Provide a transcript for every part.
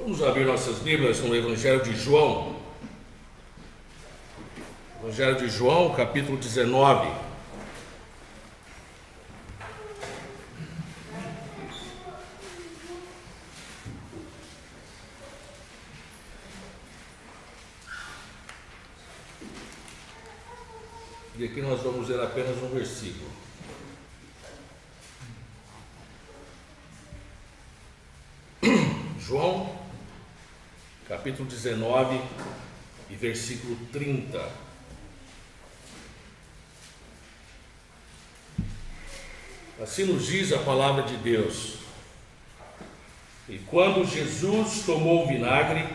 Vamos abrir nossas Bíblias no Evangelho de João. Evangelho de João, capítulo 19. E aqui nós vamos ler apenas um versículo. João, capítulo 19 e versículo 30. Assim nos diz a palavra de Deus. E quando Jesus tomou o vinagre,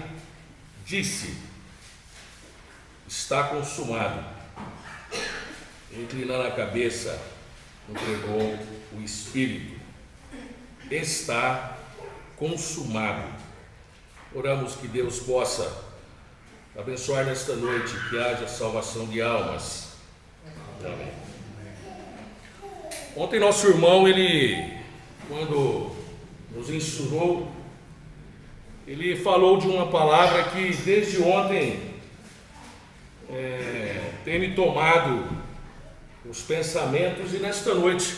disse: está consumado. Inclinando a cabeça, entregou o Espírito. Está consumado. Oramos que Deus possa abençoar nesta noite, que haja salvação de almas. Amém. Ontem nosso irmão, quando nos ensinou, ele falou de uma palavra que desde ontem tem me tomado os pensamentos, e nesta noite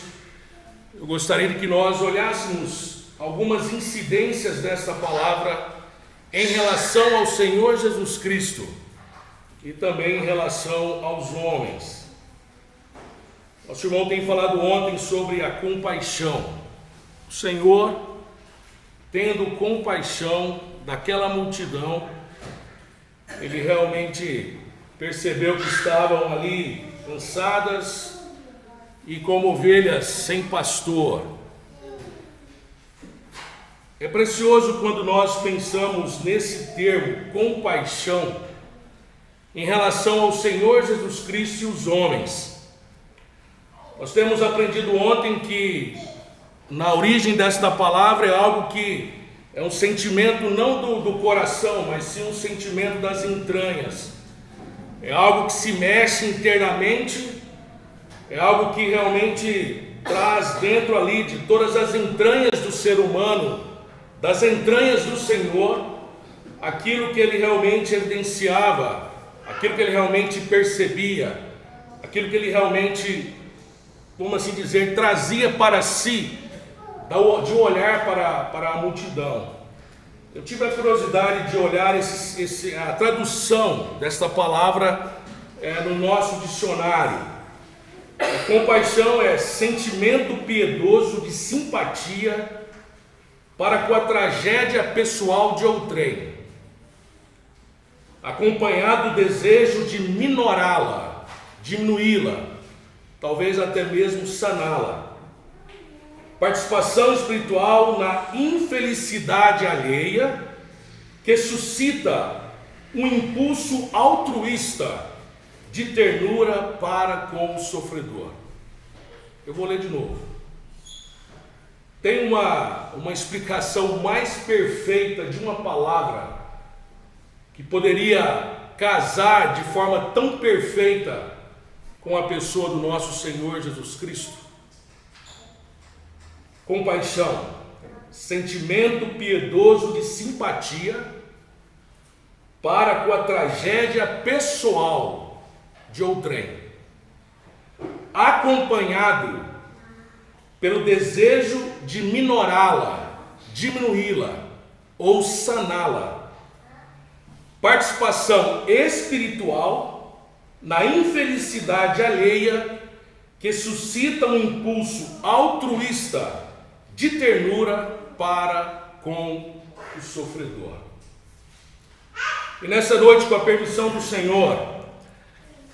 eu gostaria de que nós olhássemos algumas incidências desta palavra em relação ao Senhor Jesus Cristo e também em relação aos homens. Nosso irmão tem falado ontem sobre a compaixão. O Senhor, tendo compaixão daquela multidão, ele realmente percebeu que estavam ali cansadas e como ovelhas sem pastor. É precioso quando nós pensamos nesse termo, compaixão, em relação ao Senhor Jesus Cristo e os homens. Nós temos aprendido ontem que na origem desta palavra é algo que é um sentimento não do coração, mas sim um sentimento das entranhas. É algo que se mexe internamente, é algo que realmente traz dentro ali de todas as entranhas do ser humano, das entranhas do Senhor, aquilo que ele realmente evidenciava, aquilo que ele realmente percebia, aquilo que ele realmente, vamos assim dizer, trazia para si, de um olhar para a multidão. Eu tive a curiosidade de olhar a tradução desta palavra no nosso dicionário. A compaixão é sentimento piedoso de simpatia para com a tragédia pessoal de outrem, acompanhado do desejo de minorá-la, diminuí-la, talvez até mesmo saná-la. Participação espiritual na infelicidade alheia, que suscita um impulso altruísta de ternura para com o sofredor. Eu vou ler de novo. Tem uma explicação mais perfeita de uma palavra que poderia casar de forma tão perfeita com a pessoa do nosso Senhor Jesus Cristo? Compaixão, sentimento piedoso de simpatia para com a tragédia pessoal de outrem, acompanhado pelo desejo de minorá-la, diminuí-la ou saná-la. Participação espiritual na infelicidade alheia, que suscita um impulso altruísta de ternura para com o sofredor. E nessa noite, com a permissão do Senhor,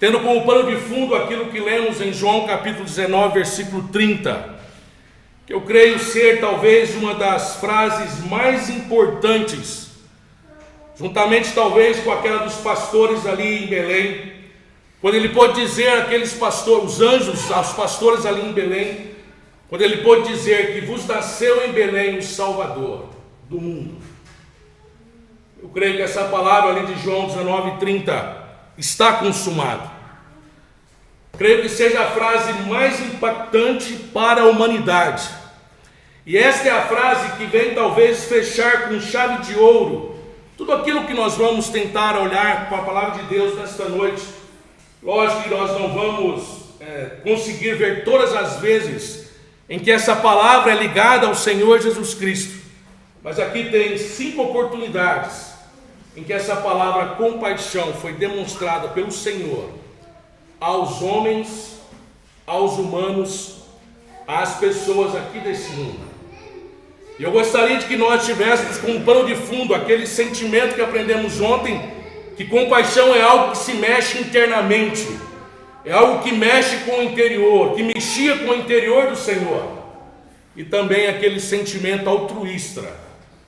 tendo como pano de fundo aquilo que lemos em João capítulo 19, versículo 30, que eu creio ser talvez uma das frases mais importantes, juntamente talvez com aquela dos pastores ali em Belém, quando ele pôde dizer àqueles pastores, os anjos, aos pastores ali em Belém, quando ele pôde dizer que vos nasceu em Belém o Salvador do mundo. Eu creio que essa palavra ali de João 19:30 está consumado. Creio que seja a frase mais impactante para a humanidade. E esta é a frase que vem talvez fechar com chave de ouro tudo aquilo que nós vamos tentar olhar com a palavra de Deus nesta noite. Lógico que nós não vamos conseguir ver todas as vezes em que essa palavra é ligada ao Senhor Jesus Cristo, mas aqui tem 5 oportunidades em que essa palavra compaixão foi demonstrada pelo Senhor aos homens, aos humanos, às pessoas aqui desse mundo. E eu gostaria de que nós tivéssemos como pano de fundo aquele sentimento que aprendemos ontem, que compaixão é algo que se mexe internamente, é algo que mexe com o interior, que mexia com o interior do Senhor. E também aquele sentimento altruísta,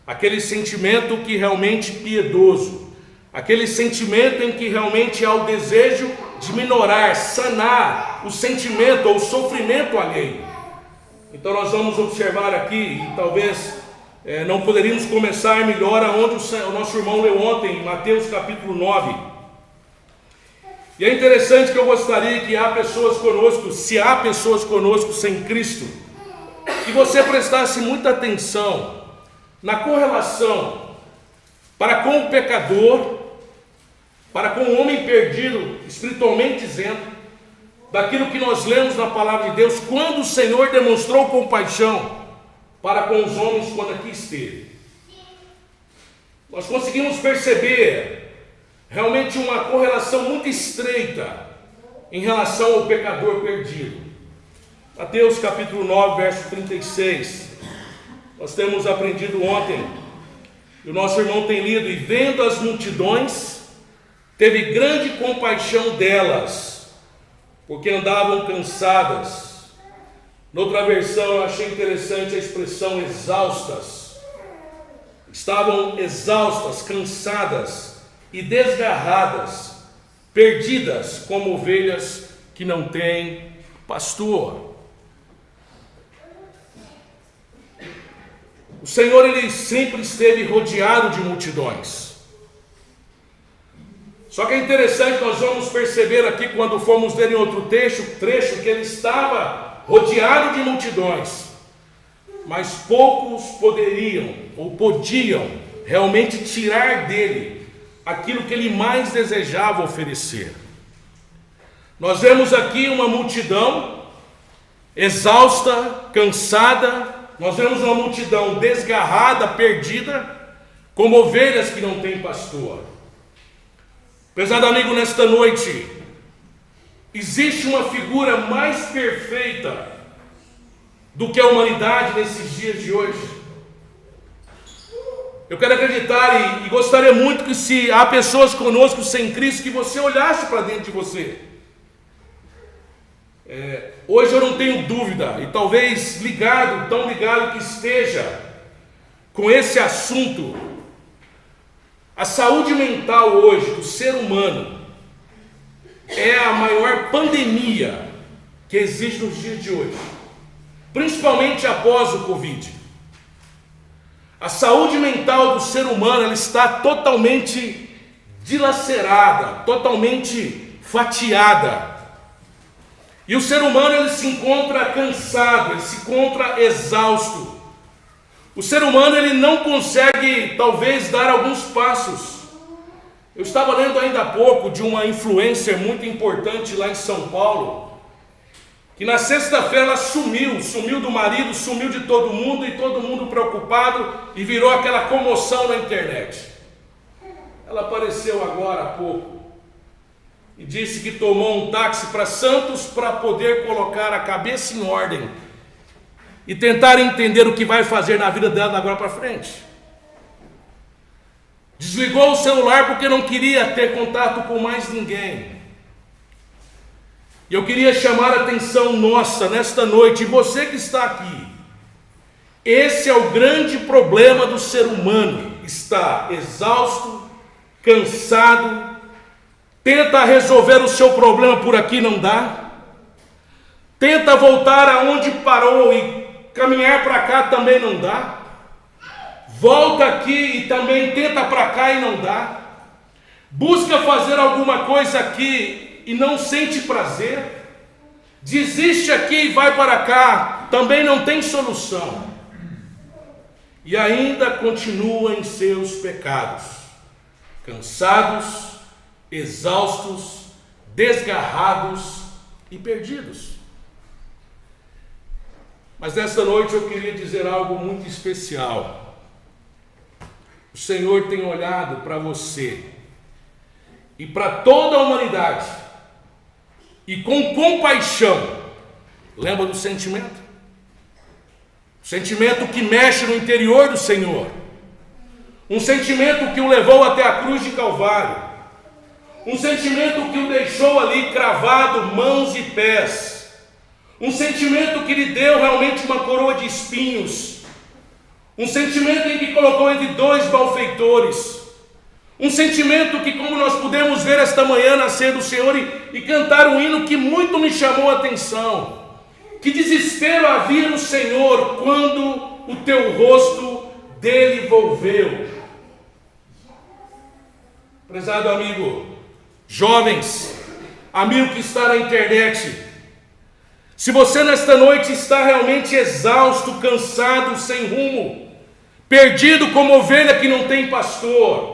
aquele sentimento que realmente piedoso, aquele sentimento em que realmente há o desejo de minorar, sanar o sentimento ou o sofrimento alheio. Então nós vamos observar aqui, e talvez não poderíamos começar melhor aonde o nosso irmão leu ontem, em Mateus capítulo 9. E é interessante que eu gostaria que há pessoas conosco, se há pessoas conosco sem Cristo, que você prestasse muita atenção na correlação para com o pecador, para com o homem perdido, espiritualmente dizendo, daquilo que nós lemos na palavra de Deus, quando o Senhor demonstrou compaixão para com os homens quando aqui esteve. Nós conseguimos perceber realmente uma correlação muito estreita em relação ao pecador perdido. Mateus capítulo 9, verso 36, nós temos aprendido ontem, e o nosso irmão tem lido: e vendo as multidões, teve grande compaixão delas, porque andavam cansadas. Noutra versão eu achei interessante a expressão exaustas. Estavam exaustas, cansadas e desgarradas, perdidas como ovelhas que não têm pastor. O Senhor, ele sempre esteve rodeado de multidões. Só que é interessante, nós vamos perceber aqui, quando formos ler em outro trecho, que ele estava rodeado de multidões, mas poucos poderiam ou podiam realmente tirar dele aquilo que ele mais desejava oferecer. Nós vemos aqui uma multidão exausta, cansada, nós vemos uma multidão desgarrada, perdida, como ovelhas que não têm pastor. Prezado amigo, nesta noite, existe uma figura mais perfeita do que a humanidade nesses dias de hoje? Eu quero acreditar e gostaria muito que, se há pessoas conosco sem Cristo, que você olhasse para dentro de você. Hoje eu não tenho dúvida, e talvez tão ligado que esteja com esse assunto, a saúde mental hoje do ser humano é a maior pandemia que existe nos dias de hoje, principalmente após o Covid. A saúde mental do ser humano, ela está totalmente dilacerada, totalmente fatiada. E o ser humano, ele se encontra cansado, ele se encontra exausto. O ser humano, ele não consegue talvez dar alguns passos. Eu estava lendo ainda há pouco de uma influencer muito importante lá em São Paulo, que na sexta-feira ela sumiu do marido, sumiu de todo mundo, e todo mundo preocupado, e virou aquela comoção na internet. Ela apareceu agora há pouco e disse que tomou um táxi para Santos para poder colocar a cabeça em ordem e tentar entender o que vai fazer na vida dela agora para frente. Desligou o celular porque não queria ter contato com mais ninguém. E eu queria chamar a atenção nossa nesta noite, e você que está aqui, esse é o grande problema do ser humano: está exausto, cansado, tenta resolver o seu problema por aqui, não dá, tenta voltar aonde parou e caminhar para cá, também não dá, volta aqui e também tenta para cá e não dá, busca fazer alguma coisa aqui e não sente prazer, desiste aqui e vai para cá, também não tem solução. e ainda continua em seus pecados, cansados, exaustos, desgarrados e perdidos. Mas nesta noite eu queria dizer algo muito especial. O Senhor tem olhado para você e para toda a humanidade e com compaixão. Lembra do sentimento? O sentimento que mexe no interior do Senhor. Um sentimento que o levou até a cruz de Calvário. Um sentimento que o deixou ali cravado, mãos e pés. Um sentimento que lhe deu realmente uma coroa de espinhos. Um sentimento em que colocou entre dois malfeitores. Um sentimento que, como nós pudemos ver esta manhã na ceia do Senhor e cantar um hino que muito me chamou a atenção. Que desespero havia no Senhor quando o teu rosto dele volveu. Prezado amigo, jovens, amigo que está na internet, se você nesta noite está realmente exausto, cansado, sem rumo, perdido como ovelha que não tem pastor,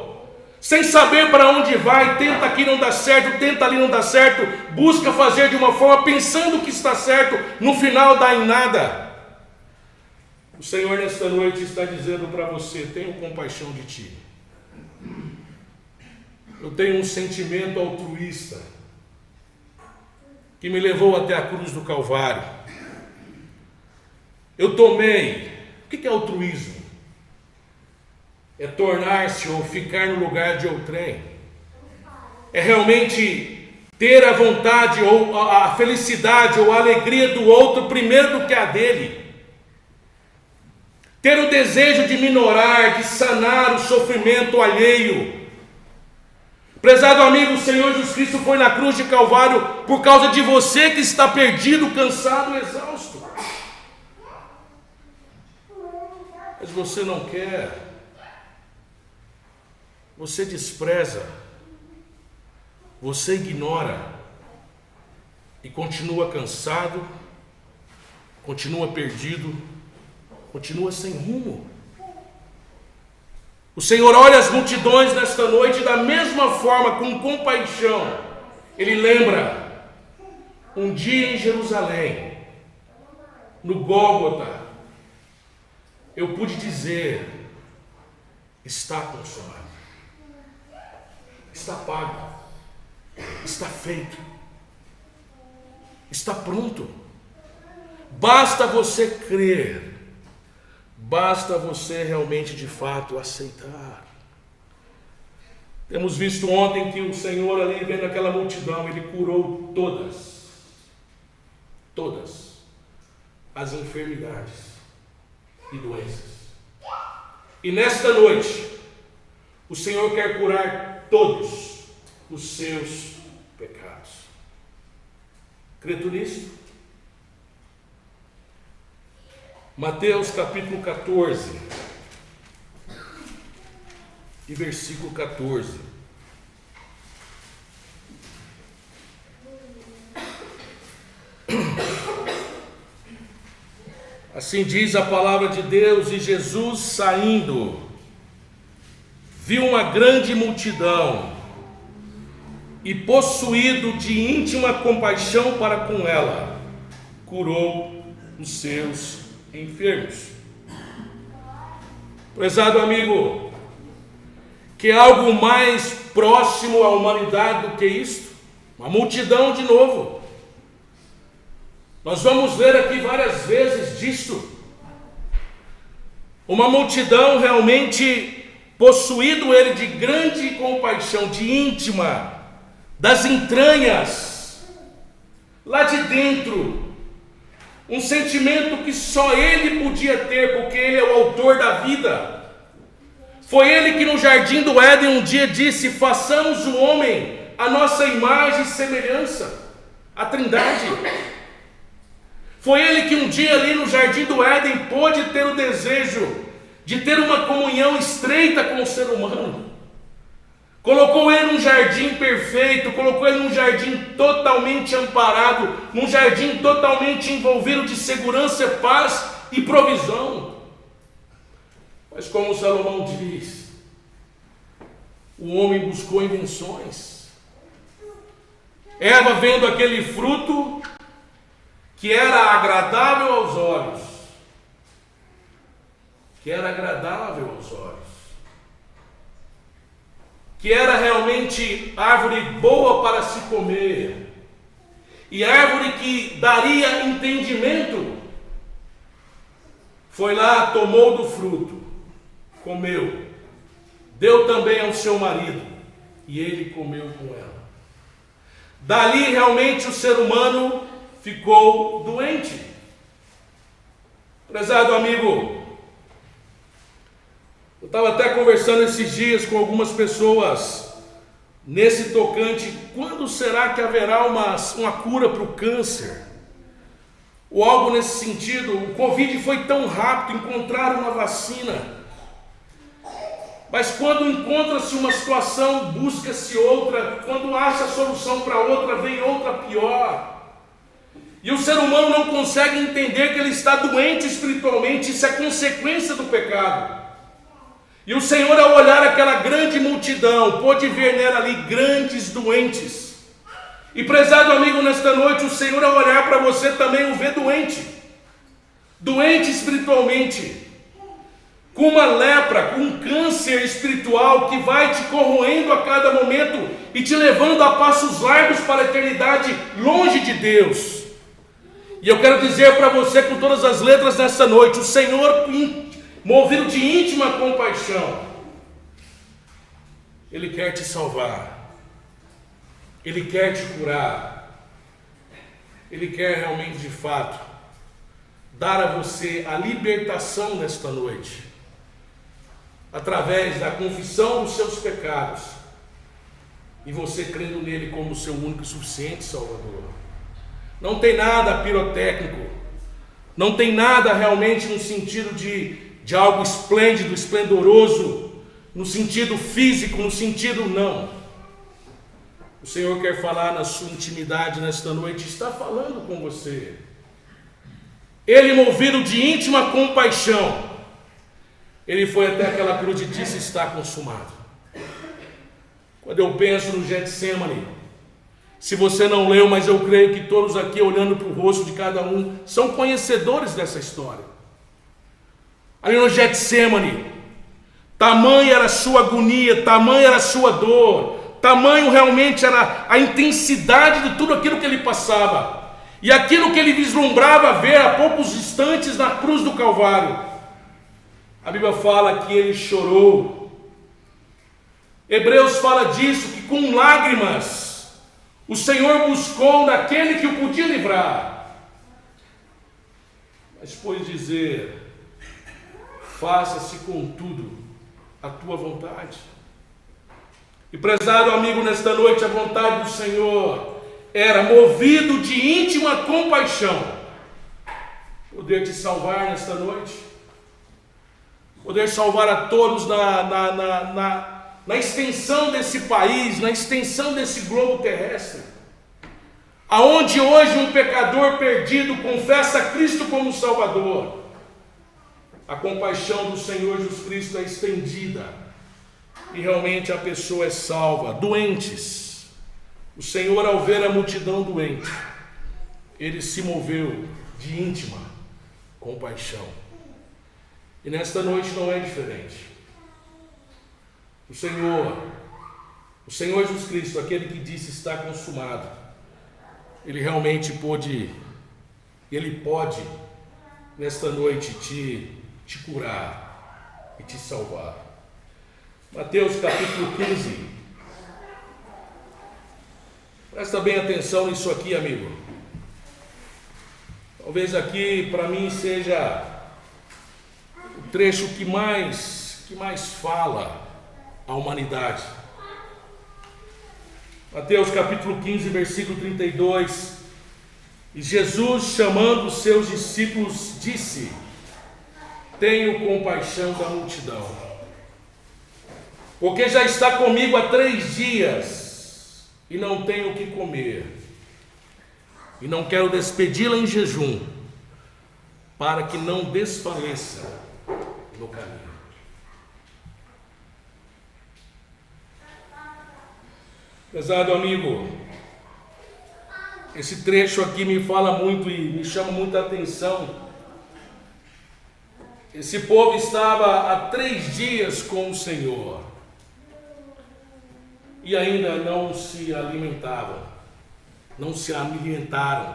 sem saber para onde vai, tenta aqui não dá certo, tenta ali não dá certo, busca fazer de uma forma pensando que está certo, no final dá em nada. O Senhor nesta noite está dizendo para você: tenho compaixão de ti. Eu tenho um sentimento altruísta que me levou até a cruz do Calvário. Eu tomei. O que é altruísmo? É tornar-se ou ficar no lugar de outrem. É realmente ter a vontade ou a felicidade ou a alegria do outro primeiro do que a dele. Ter o desejo de minorar, de sanar o sofrimento alheio. Prezado amigo, o Senhor Jesus Cristo foi na cruz de Calvário por causa de você que está perdido, cansado, exausto. Mas você não quer, você despreza, você ignora e continua cansado, continua perdido, continua sem rumo. O Senhor olha as multidões nesta noite da mesma forma, com compaixão. Ele lembra um dia em Jerusalém, no Gólgota, eu pude dizer: está consumado, está pago, está feito, está pronto. Basta você crer. Basta você realmente, de fato, aceitar. Temos visto ontem que o Senhor ali, vendo aquela multidão, Ele curou todas as enfermidades e doenças. E nesta noite, o Senhor quer curar todos os seus pecados. Crê tu nisso? Mateus capítulo 14 e versículo 14. Assim diz a palavra de Deus: e Jesus, saindo, viu uma grande multidão e, possuído de íntima compaixão para com ela, curou os seus enfermos. Prezado amigo, que é algo mais próximo à humanidade do que isto? Uma multidão de novo. Nós vamos ver aqui várias vezes disto. Uma multidão realmente possuído ele de grande compaixão, de íntima, das entranhas, lá de dentro. Um sentimento que só ele podia ter, porque ele é o autor da vida. Foi ele que no jardim do Éden um dia disse: façamos o homem a nossa imagem e semelhança, a Trindade. Foi ele que um dia ali no jardim do Éden pôde ter o desejo de ter uma comunhão estreita com o ser humano. Colocou ele num jardim perfeito, colocou ele num jardim totalmente amparado, num jardim totalmente envolvido de segurança, paz e provisão. Mas como Salomão diz, o homem buscou invenções. Eva, vendo aquele fruto que era agradável aos olhos, que era realmente árvore boa para se comer, e árvore que daria entendimento, foi lá, tomou do fruto, comeu, deu também ao seu marido, e ele comeu com ela. Dali realmente o ser humano ficou doente. Prezado amigo, eu estava até conversando esses dias com algumas pessoas nesse tocante, quando será que haverá uma cura para o câncer? Ou algo nesse sentido. O Covid foi tão rápido, encontraram uma vacina. Mas quando encontra-se uma situação, busca-se outra. Quando acha a solução para outra, vem outra pior. E o ser humano não consegue entender que ele está doente espiritualmente. Isso é consequência do pecado. E o Senhor, ao olhar aquela grande multidão, pôde ver nela ali grandes doentes. E prezado amigo, nesta noite, o Senhor, ao olhar para você, também o vê doente. Doente espiritualmente. Com uma lepra, com um câncer espiritual que vai te corroendo a cada momento e te levando a passos largos para a eternidade, longe de Deus. E eu quero dizer para você com todas as letras nessa noite, o Senhor, movido de íntima compaixão, Ele quer te salvar, Ele quer te curar, Ele quer realmente de fato dar a você a libertação nesta noite, através da confissão dos seus pecados e você crendo nele como seu único e suficiente Salvador. Não tem nada pirotécnico, não tem nada realmente no sentido de algo esplêndido, esplendoroso, no sentido físico, no sentido não. O Senhor quer falar na sua intimidade nesta noite, está falando com você. Ele, movido de íntima compaixão, Ele foi até aquela cruz e disse: está consumado. Quando eu penso no Getsemane, se você não leu, mas eu creio que todos aqui, olhando para o rosto de cada um, são conhecedores dessa história. Ali no Getsemane, tamanha era a sua agonia, tamanha era a sua dor, tamanho realmente era a intensidade de tudo aquilo que ele passava, e aquilo que ele vislumbrava ver a poucos instantes na cruz do Calvário. A Bíblia fala que ele chorou. Hebreus fala disso, que com lágrimas o Senhor buscou naquele que o podia livrar. Mas pôs dizer: faça-se contudo a tua vontade. E prezado amigo, nesta noite a vontade do Senhor era, movido de íntima compaixão, poder te salvar nesta noite, poder salvar a todos na extensão desse país, na extensão desse globo terrestre, aonde hoje um pecador perdido confessa Cristo como Salvador. A compaixão do Senhor Jesus Cristo é estendida e realmente a pessoa é salva. Doentes, o Senhor, ao ver a multidão doente, Ele se moveu de íntima compaixão. E nesta noite não é diferente. O Senhor Jesus Cristo, aquele que disse está consumado, Ele realmente Ele pode nesta noite te curar e te salvar. Mateus capítulo 15. Presta bem atenção nisso aqui, amigo. Talvez aqui para mim seja o trecho que mais fala a humanidade. Mateus capítulo 15, versículo 32. E Jesus, chamando os seus discípulos, disse: tenho compaixão da multidão, porque já está comigo há 3 dias e não tenho o que comer, e não quero despedi-la em jejum, para que não desfaleça no caminho. Prezado amigo, esse trecho aqui me fala muito e me chama muita atenção. Esse povo estava há 3 dias com o Senhor e ainda não se alimentavam, não se alimentaram.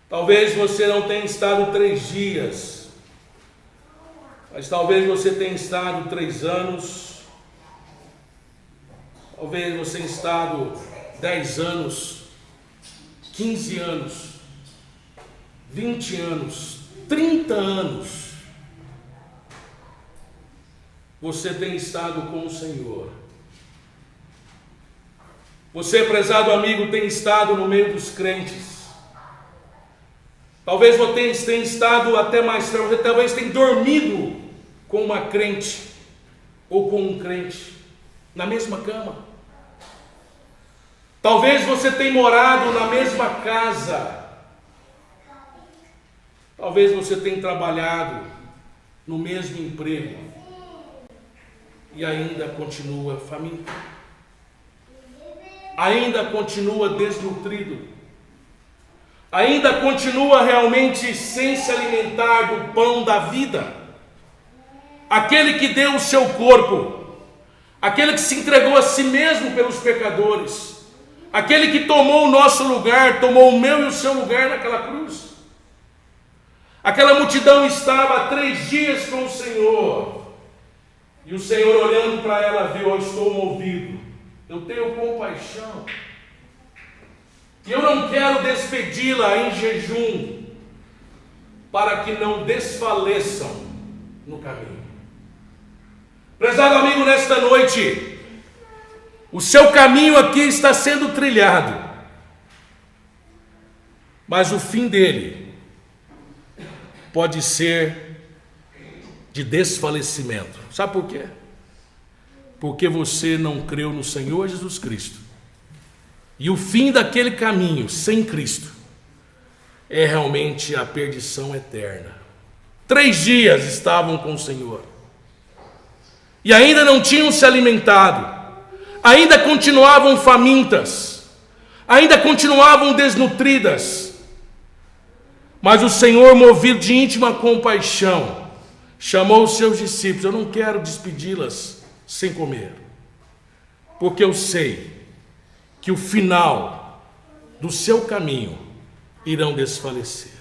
Talvez você não tenha estado 3 dias, mas talvez você tenha estado 3 anos, talvez você tenha estado 10 anos, 15 anos, 20 anos, 30 anos. Você tem estado com o Senhor. Você, prezado amigo, tem estado no meio dos crentes. Talvez você tenha estado até mais tarde, você talvez tenha dormido com uma crente ou com um crente na mesma cama. Talvez você tenha morado na mesma casa. Talvez você tenha trabalhado no mesmo emprego e ainda continua faminto. Ainda continua desnutrido. Ainda continua realmente sem se alimentar do pão da vida. Aquele que deu o seu corpo, aquele que se entregou a si mesmo pelos pecadores, aquele que tomou o nosso lugar, tomou o meu e o seu lugar naquela cruz. Aquela multidão estava há 3 dias com o Senhor, e o Senhor, olhando para ela, viu: eu estou movido, eu tenho compaixão, e eu não quero despedi-la em jejum, para que não desfaleçam no caminho. Prezado amigo, nesta noite, o seu caminho aqui está sendo trilhado, mas o fim dele pode ser de desfalecimento. Sabe por quê? Porque você não creu no Senhor Jesus Cristo. E o fim daquele caminho sem Cristo é realmente a perdição eterna. 3 dias estavam com o Senhor e ainda não tinham se alimentado, ainda continuavam famintas, ainda continuavam desnutridas. Mas o Senhor, movido de íntima compaixão, chamou os seus discípulos: eu não quero despedi-las sem comer, porque eu sei que o final do seu caminho irão desfalecer.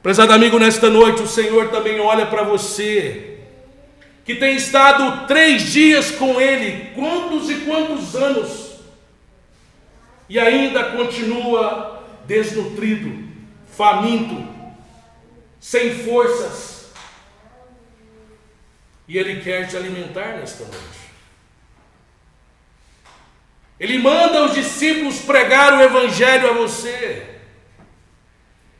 Prezado amigo, nesta noite o Senhor também olha para você, que tem estado 3 dias com Ele, quantos e quantos anos, e ainda continua desnutrido, faminto, sem forças, e Ele quer te alimentar nesta noite. Ele manda os discípulos pregar o Evangelho a você.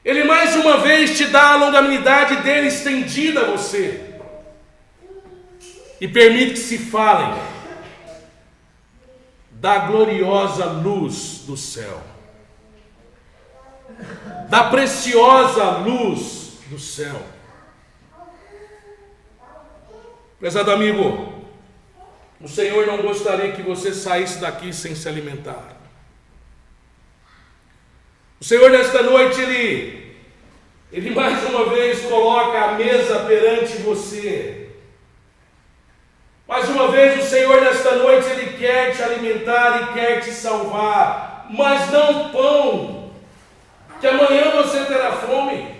Ele mais uma vez te dá a longanimidade dele estendida a você, e permite que se falem da gloriosa luz do céu, da preciosa luz do céu. Prezado amigo, o Senhor não gostaria que você saísse daqui sem se alimentar. O Senhor nesta noite, Ele mais uma vez coloca a mesa perante você. Mais uma vez o Senhor nesta noite, Ele quer te alimentar e quer te salvar, mas não pão, que amanhã você terá fome.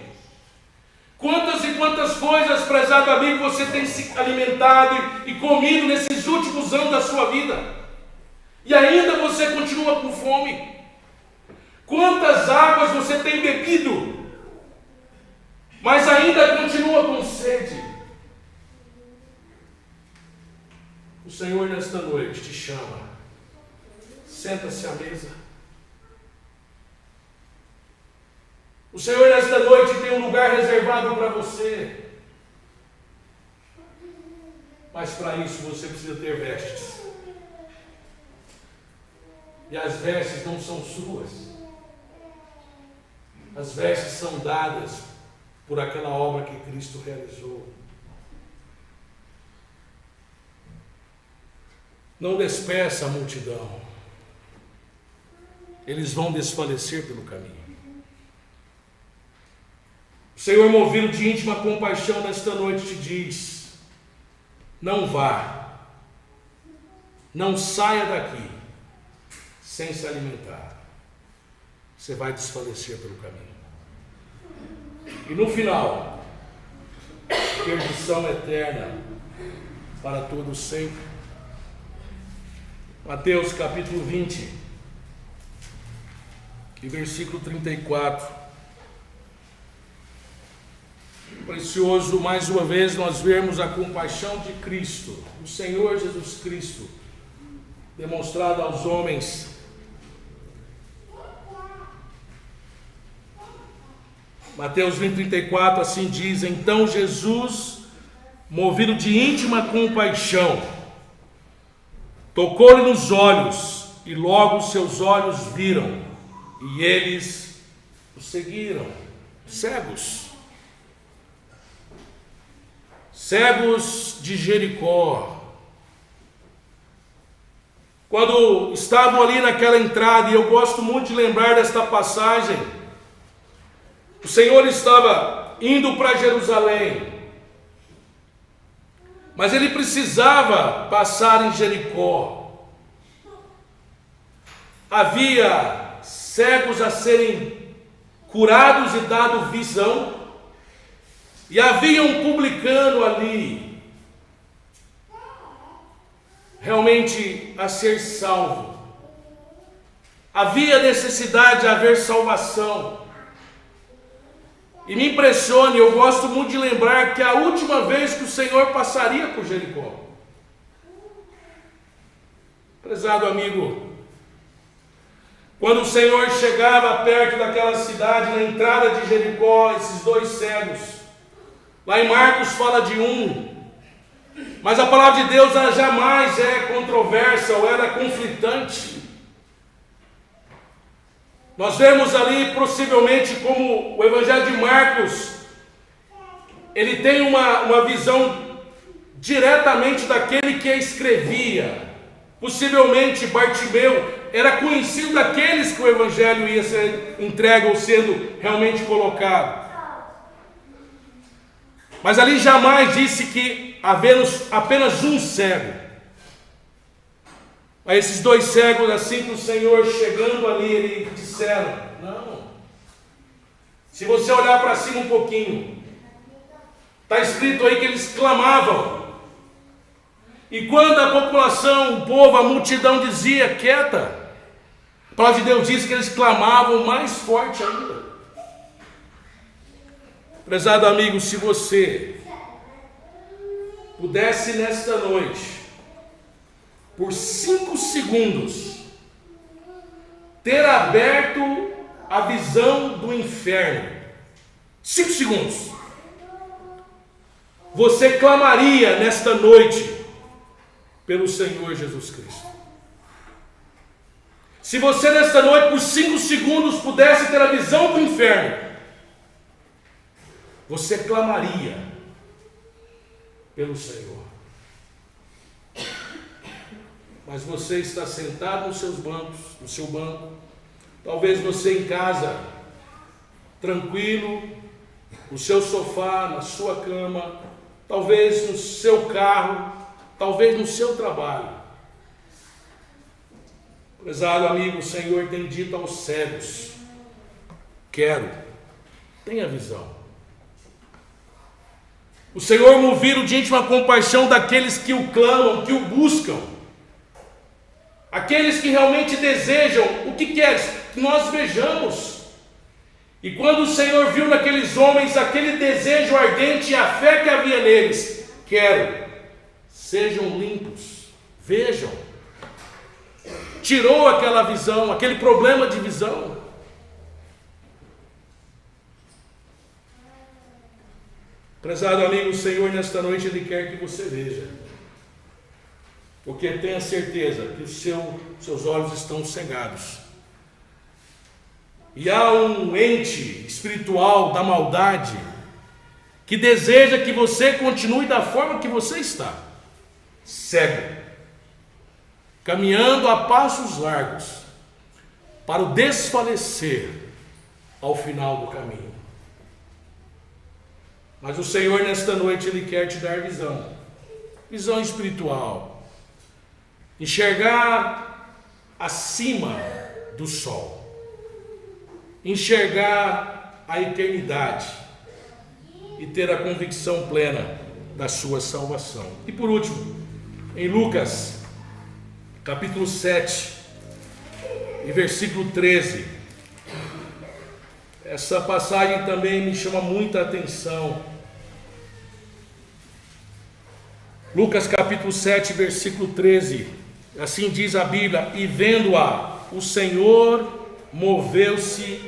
Quantas e quantas coisas, prezado amigo, você tem se alimentado e comido nesses últimos anos da sua vida, e ainda você continua com fome. Quantas águas você tem bebido, mas ainda continua com sede. O Senhor nesta noite te chama: senta-se à mesa. O Senhor nesta noite tem um lugar reservado para você, mas para isso você precisa ter vestes, e as vestes não são suas. As vestes são dadas por aquela obra que Cristo realizou. Não despeça a multidão. Eles vão desfalecer pelo caminho. O Senhor, movido de íntima compaixão nesta noite, te diz: não vá, não saia daqui sem se alimentar. Você vai desfalecer pelo caminho. E no final, perdição eterna para todos sempre. Mateus capítulo 20, e versículo 34. Precioso, mais uma vez, nós vemos a compaixão de Cristo, o Senhor Jesus Cristo, demonstrada aos homens. Mateus 20, 34, assim diz: então Jesus, movido de íntima compaixão, tocou-lhe nos olhos, e logo seus olhos viram, e eles o seguiram. Cegos de Jericó. Quando estavam ali naquela entrada, e eu gosto muito de lembrar desta passagem, o Senhor estava indo para Jerusalém, mas ele precisava passar em Jericó. Havia cegos a serem curados e dado visão, e havia um publicano ali, realmente a ser salvo. Havia necessidade de haver salvação. E me impressiona, eu gosto muito de lembrar que a última vez que o Senhor passaria por Jericó. Prezado amigo, quando o Senhor chegava perto daquela cidade, na entrada de Jericó, esses dois cegos, lá em Marcos fala de um, mas a palavra de Deus ela jamais é controversa ou era conflitante. Nós vemos ali possivelmente como o Evangelho de Marcos, ele tem uma visão diretamente daquele que escrevia. Possivelmente Bartimeu era conhecido daqueles que o Evangelho ia ser entregue ou sendo realmente colocado. Mas ali jamais disse que havia apenas um cego. A esses dois cegos, assim que o Senhor chegando ali, eles disseram: não. Se você olhar para cima um pouquinho, está escrito aí que eles clamavam. E quando a população, o povo, a multidão dizia: quieta, a palavra de Deus diz que eles clamavam mais forte ainda. Prezado amigo, se você pudesse nesta noite, por 5 segundos, ter aberto a visão do inferno, 5 segundos, você clamaria nesta noite pelo Senhor Jesus Cristo. Se você nesta noite, por 5 segundos, pudesse ter a visão do inferno, você clamaria pelo Senhor. Mas você está sentado nos seus bancos, no seu banco, talvez você em casa, tranquilo, no seu sofá, na sua cama, talvez no seu carro, talvez no seu trabalho. Prezado amigo, o Senhor tem dito aos cegos: tenha visão. O Senhor, movido de íntima compaixão daqueles que o clamam, que o buscam, aqueles que realmente desejam, o que queres? Que nós vejamos. E quando o Senhor viu naqueles homens aquele desejo ardente e a fé que havia neles: sejam limpos, vejam. Tirou aquela visão, aquele problema de visão. Prezado amigo, o Senhor nesta noite Ele quer que você veja, porque tenha certeza que os seus olhos estão cegados. E há um ente espiritual da maldade que deseja que você continue da forma que você está, cego. caminhando a passos largos para o desfalecer ao final do caminho. Mas o Senhor nesta noite Ele quer te dar visão espiritual, enxergar acima do sol, enxergar a eternidade e ter a convicção plena da sua salvação. E por último, em Lucas capítulo 7 e versículo 13, essa passagem também me chama muita atenção. Lucas capítulo 7, versículo 13, assim diz a Bíblia: e vendo-a, o Senhor moveu-se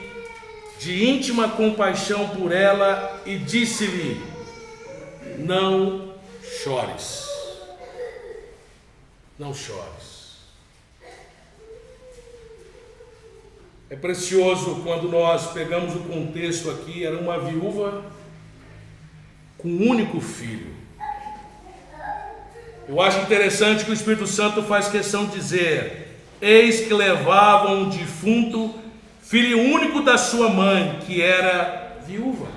de íntima compaixão por ela e disse-lhe: não chores, não chores. É precioso quando nós pegamos o contexto aqui. Era uma viúva com um único filho. Eu acho interessante que o Espírito Santo faz questão de dizer: eis que levavam um defunto, filho único da sua mãe, que era viúva.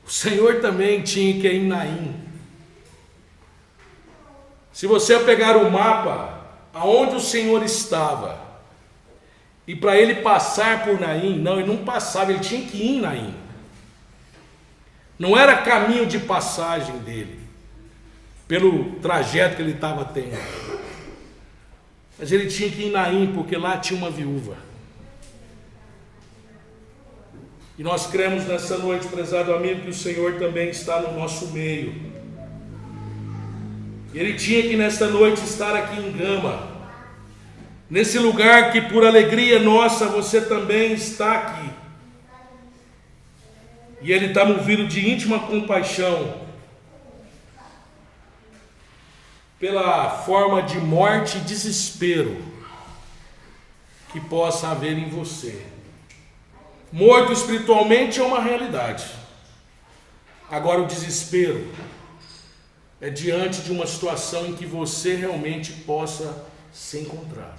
O Senhor também tinha que ir em Naim. Se você pegar o mapa aonde o Senhor estava, e para ele passar por Naim, não, ele não passava, ele tinha que ir em Naim. Não era caminho de passagem dele, pelo trajeto que ele estava tendo, mas ele tinha que ir em Naim, porque lá tinha uma viúva. E nós cremos nessa noite, prezado amigo, que o Senhor também está no nosso meio. Ele tinha que nesta noite estar aqui em Gama, nesse lugar que por alegria nossa você também está aqui. E Ele está movido de íntima compaixão pela forma de morte e desespero que possa haver em você. Morto espiritualmente é uma realidade. Agora o desespero é diante de uma situação em que você realmente possa se encontrar.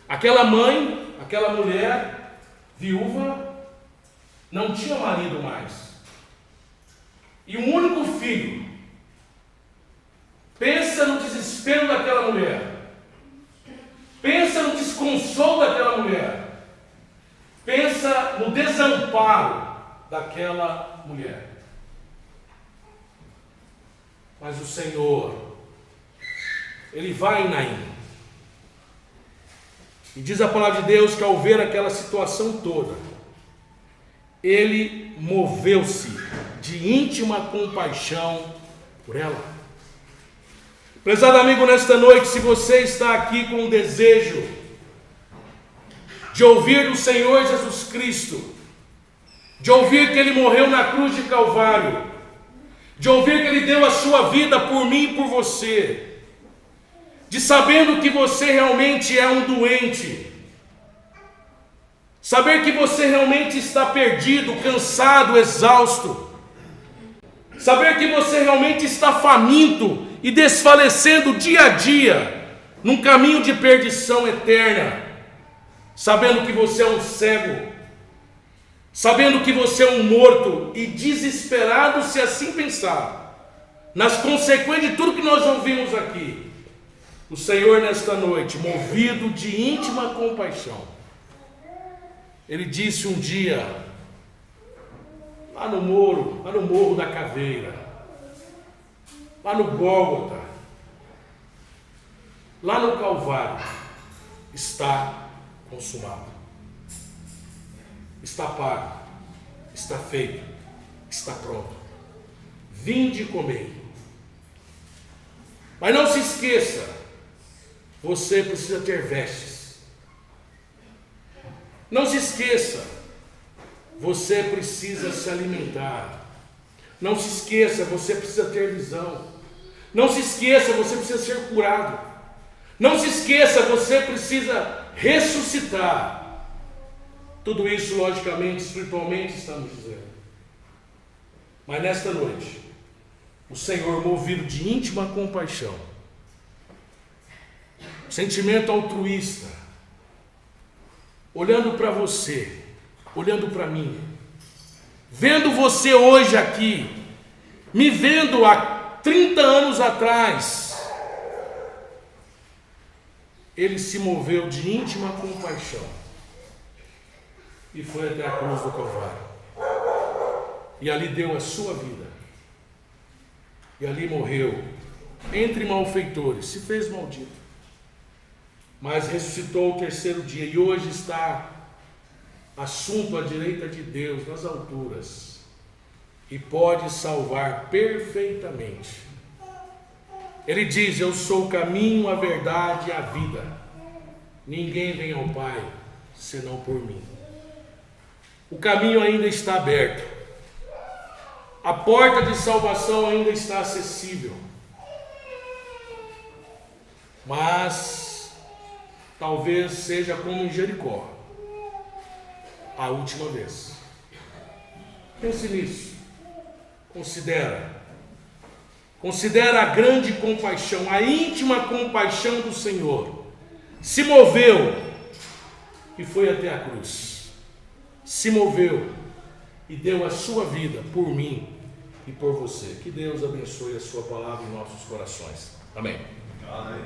Aquela mãe, aquela mulher viúva, não tinha marido mais. E um único filho. Pensa no desespero daquela mulher. Pensa no desconsolo daquela mulher. Pensa no desamparo daquela mulher. Mas o Senhor, Ele vai em Naim. E diz a palavra de Deus que ao ver aquela situação toda, Ele moveu-se de íntima compaixão por ela. Prezado amigo, nesta noite, se você está aqui com o desejo de ouvir do Senhor Jesus Cristo, de ouvir que Ele morreu na cruz de Calvário, de ouvir que Ele deu a sua vida por mim e por você, de sabendo que você realmente é um doente, saber que você realmente está perdido, cansado, exausto, saber que você realmente está faminto e desfalecendo dia a dia num caminho de perdição eterna, sabendo que você é um cego, sabendo que você é um morto e desesperado, se assim pensar, nas consequências de tudo que nós ouvimos aqui. O Senhor nesta noite, movido de íntima compaixão, Ele disse um dia, lá no morro da Caveira, lá no Gólgota, lá no Calvário, está consumado, está pago, está feito, está pronto. Vinde e comei. Mas não se esqueça, você precisa ter vestes. Não se esqueça, você precisa se alimentar. Não se esqueça, você precisa ter visão. Não se esqueça, você precisa ser curado. Não se esqueça, você precisa ressuscitar. Tudo isso, logicamente, espiritualmente estamos dizendo. Mas nesta noite, o Senhor, movido de íntima compaixão, sentimento altruísta, olhando para você, olhando para mim, vendo você hoje aqui, me vendo há 30 anos atrás, Ele se moveu de íntima compaixão e foi até a cruz do Calvário. E ali deu a sua vida. E ali morreu entre malfeitores, se fez maldito. Mas ressuscitou o terceiro dia e hoje está assunto à direita de Deus nas alturas e pode salvar perfeitamente. Ele diz: eu sou o caminho, a verdade e a vida. Ninguém vem ao Pai senão por mim. O caminho ainda está aberto. A porta de salvação ainda está acessível. Mas talvez seja como em Jericó, a última vez. Pense nisso. Considera a grande compaixão, a íntima compaixão do Senhor. Se moveu e foi até a cruz. Se moveu e deu a sua vida por mim e por você. Que Deus abençoe a sua palavra em nossos corações. Amém. Amém.